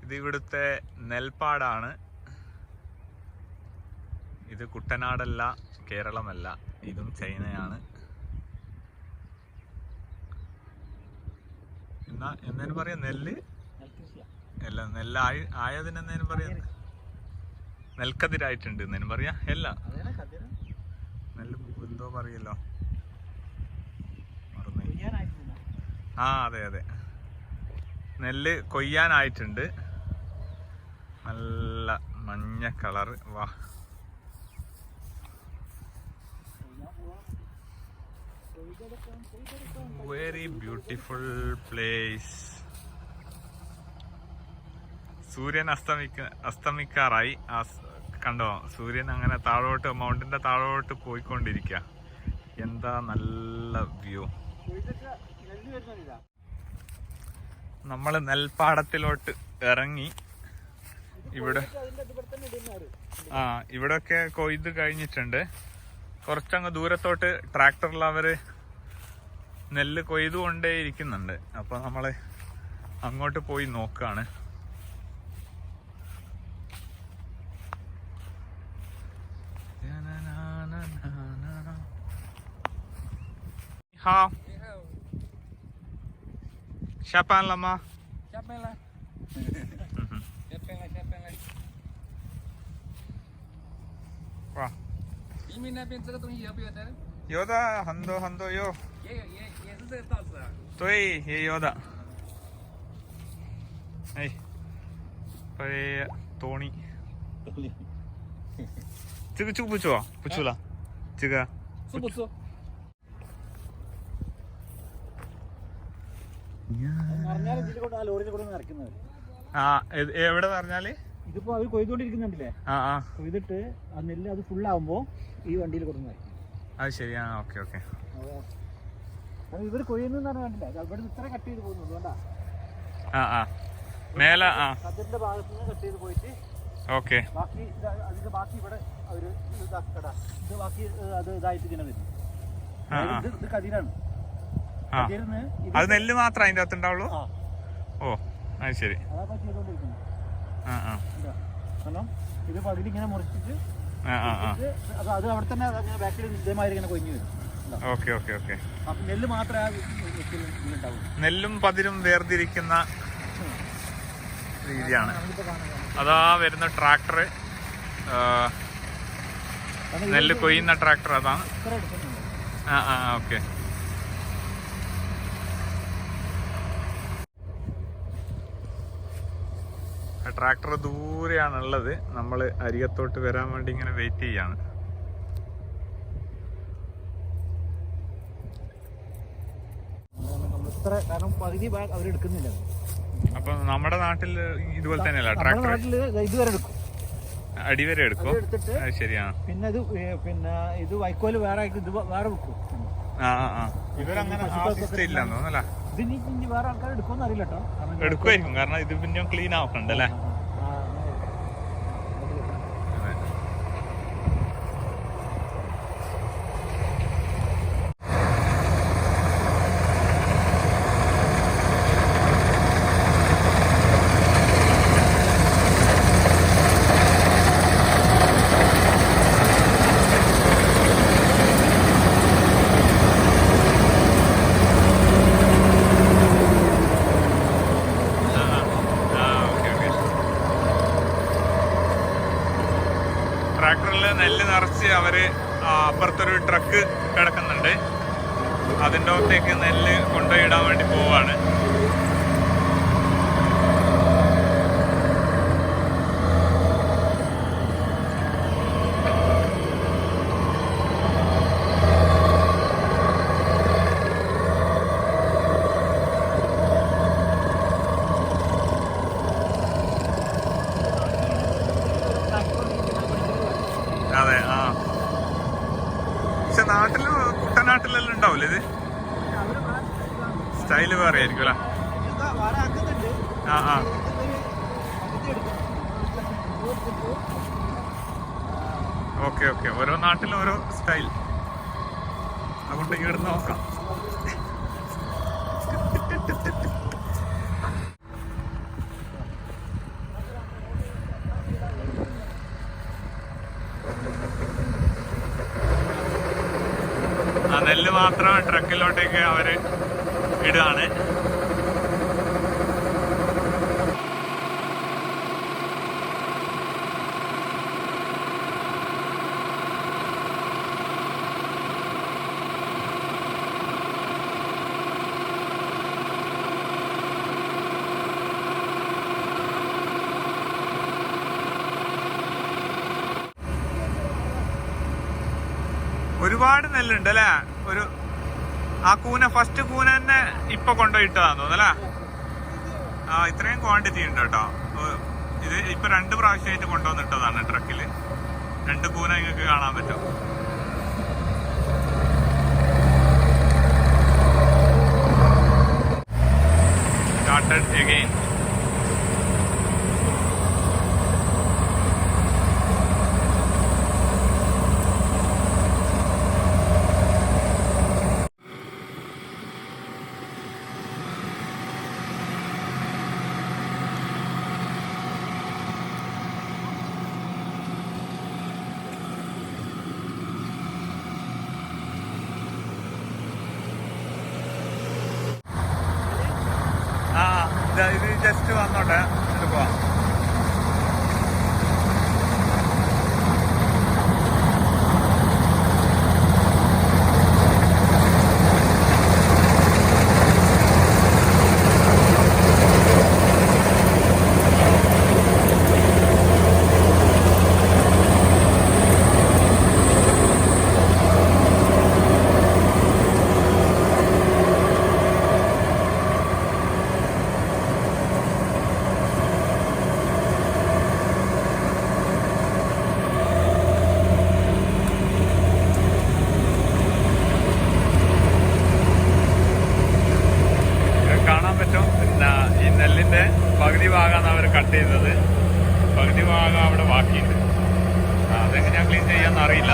ഇത് ഇവിടുത്തെ നെൽപ്പാടാണ്. ഇത് കുട്ടനാടല്ല, കേരളമല്ല, ഇതും ചൈനയാണ്. എന്നേനും പറയാ നെല്ല് അല്ല, ആയതിനെന്നേനും പറയാ നെൽക്കതിരായിട്ടുണ്ട് എന്നേനും പറയാ. അല്ല, നെല്ല് എന്തോ പറയല്ലോ, ആ അതെ അതെ, നെല്ല് കൊയ്യാനായിട്ടുണ്ട്. നല്ല മഞ്ഞ കളറ്. വാ, വെരി ബ്യൂട്ടിഫുൾ പ്ലേസ്. സൂര്യൻ അസ്തമിക്കാറായി. കണ്ടോ, സൂര്യൻ അങ്ങനെ താഴോട്ട്, മൗണ്ടിന്റെ താഴോട്ട് പോയിക്കൊണ്ടിരിക്കുക. എന്താ നല്ല വ്യൂ. നമ്മൾ നെൽപ്പാടത്തിലോട്ട് ഇറങ്ങി. ഇവിടൊക്കെ കൊയ്ത് കഴിഞ്ഞിട്ടുണ്ട്. കുറച്ചങ്ങ് ദൂരത്തോട്ട് ട്രാക്ടറിൽ അവര് നെല്ല് കൊയ്തുകൊണ്ടേ ഇരിക്കുന്നുണ്ട്. അപ്പൊ നമ്മള് അങ്ങോട്ട് പോയി നോക്കാണ്. Siapa lama? Siapa lah? Siapa lah? Wah. Ini nabi yang terkait dengan apa ya? 有的，很多很多有。也是这个道士啊。对，也有的。哎，这多尼。这个住不住？不住了。这个。住不住？ആ, എവിടെ പറഞ്ഞാല് ഇതിപ്പോ അവര് കൊയ്തുകൊണ്ടിരിക്കുന്നുണ്ടല്ലേ? കൊയ്തിട്ട് ആ നെല്ല് അത് ഫുള്ളാവുമ്പോ ഈ വണ്ടിയിൽ കൊടുക്കുന്നത്. അത് ശരിയാ. Okay okay. ഇവര് കൊയ്യുന്ന കണ്ടില്ല, അവിടെ ഇത്ര കട്ട് ചെയ്ത് പോകുന്നു. അതുകൊണ്ടാ മേലെ അതിന്റെ ഭാഗത്ത് നിന്ന് കട്ട് ചെയ്ത് പോയിട്ട് ഓക്കെ. ബാക്കി അതിന്റെ ബാക്കി ഇവിടെ അവര് ഇത് ബാക്കി അത് ഇതായിട്ട് ഇങ്ങനെ വരും. ഇത് കതിരാണ്. അത് നെല്ല് മാത്രം അതിന്റെ അകത്ത് ഉണ്ടാവുള്ളൂ. ഓ, അത് ശരി. അതാ ചെയ്തോണ്ടിരിക്കുന്നത്. ഇത് പകുതി ഇങ്ങനെ മുറിച്ചിട്ട് അത് അവിടെ തന്നെ ബാക്കിൽ ഇതേമാതിരി ഇങ്ങനെ കൊഞ്ഞു വരും. Okay okay okay. നെല്ല് മാത്രമേ നെല്ലും പതിരും വേർതിരിക്കുന്ന രീതിയാണ്. അതാ വരുന്ന ട്രാക്ടർ, നെല്ല് കൊയ്യുന്ന ട്രാക്ടർ അതാണ്. ഓക്കെ. ട്രാക്ടർ ദൂരെയാണുള്ളത്. നമ്മൾ അരികത്തോട്ട് വരാൻ വേണ്ടി ഇങ്ങനെ വെയിറ്റ് ചെയ്യാണ്. അപ്പൊ നമ്മുടെ നാട്ടിൽ ഇതുപോലെ തന്നെയല്ല ട്രാക്ടർ അടിവരെ എടുക്കും. അത് ശരിയാണ്. പിന്നെ ഇത് വൈക്കോല് വേറെ വേറെ വെക്കും. ഇവരങ്ങനെ ഇല്ലെന്ന് തോന്നല്ല. ഇത് വേറെ ആൾക്കാർ എടുക്കുമെന്ന് അറിയില്ല കേട്ടോ. എടുക്കുമായിരിക്കും, കാരണം ഇത് പിന്നെ ക്ലീൻ ആക്കണ്ട അല്ലേ. ട്രാക്ടറിൽ നെല്ല് നിറച്ച് അവര് അപ്പുറത്തൊരു ട്രക്ക് കിടക്കുന്നുണ്ട്. അതിൻ്റെ അകത്തേക്ക് നെല്ല് കൊണ്ടുപോയി ഇടാൻ വേണ്ടി പോവാണ്. അതെ. പക്ഷെ നാട്ടില് കുട്ടനാട്ടിലെല്ലാം ഉണ്ടാവില്ല ഇത്. സ്റ്റൈല് വേറെ ആയിരിക്കും അല്ലേ. Okay okay. ഓരോ നാട്ടിലും ഓരോ സ്റ്റൈൽ. അതുകൊണ്ട് ഇവിടെ നോക്കാം. നെല്ല് മാത്രം ട്രക്കിലോട്ടേക്ക് അവര് ഇടുകയാണ്. ഒരുപാട് നെല്ലുണ്ട് അല്ലേ? ഒരു ആ കൂന ഫസ്റ്റ് കൂന തന്നെ ഇപ്പൊ കൊണ്ടുപോയിട്ടതാന്ന് തോന്നുന്നല്ലേ? ആ ഇത്രയും ക്വാണ്ടിറ്റി ഉണ്ട് കേട്ടോ. ഇത് ഇപ്പൊ 2 പ്രാവശ്യമായിട്ട് കൊണ്ടുവന്നിട്ടതാണ് ട്രക്കില്. 2 കൂന നിങ്ങൾക്ക് കാണാൻ പറ്റും. Started again. ഇത് ജസ്റ്റ് വന്നോട്ടെ, എന്നിട്ട് പോവാം. ഈ നെല്ലിന്റെ പകുതി ഭാഗമാണ് അവർ കട്ട് ചെയ്തത്. പകുതി ഭാഗം അവിടെ ബാക്കിയുണ്ട്. അതെങ്ങനെയാ ക്ലീൻ ചെയ്യാന്ന് അറിയില്ല.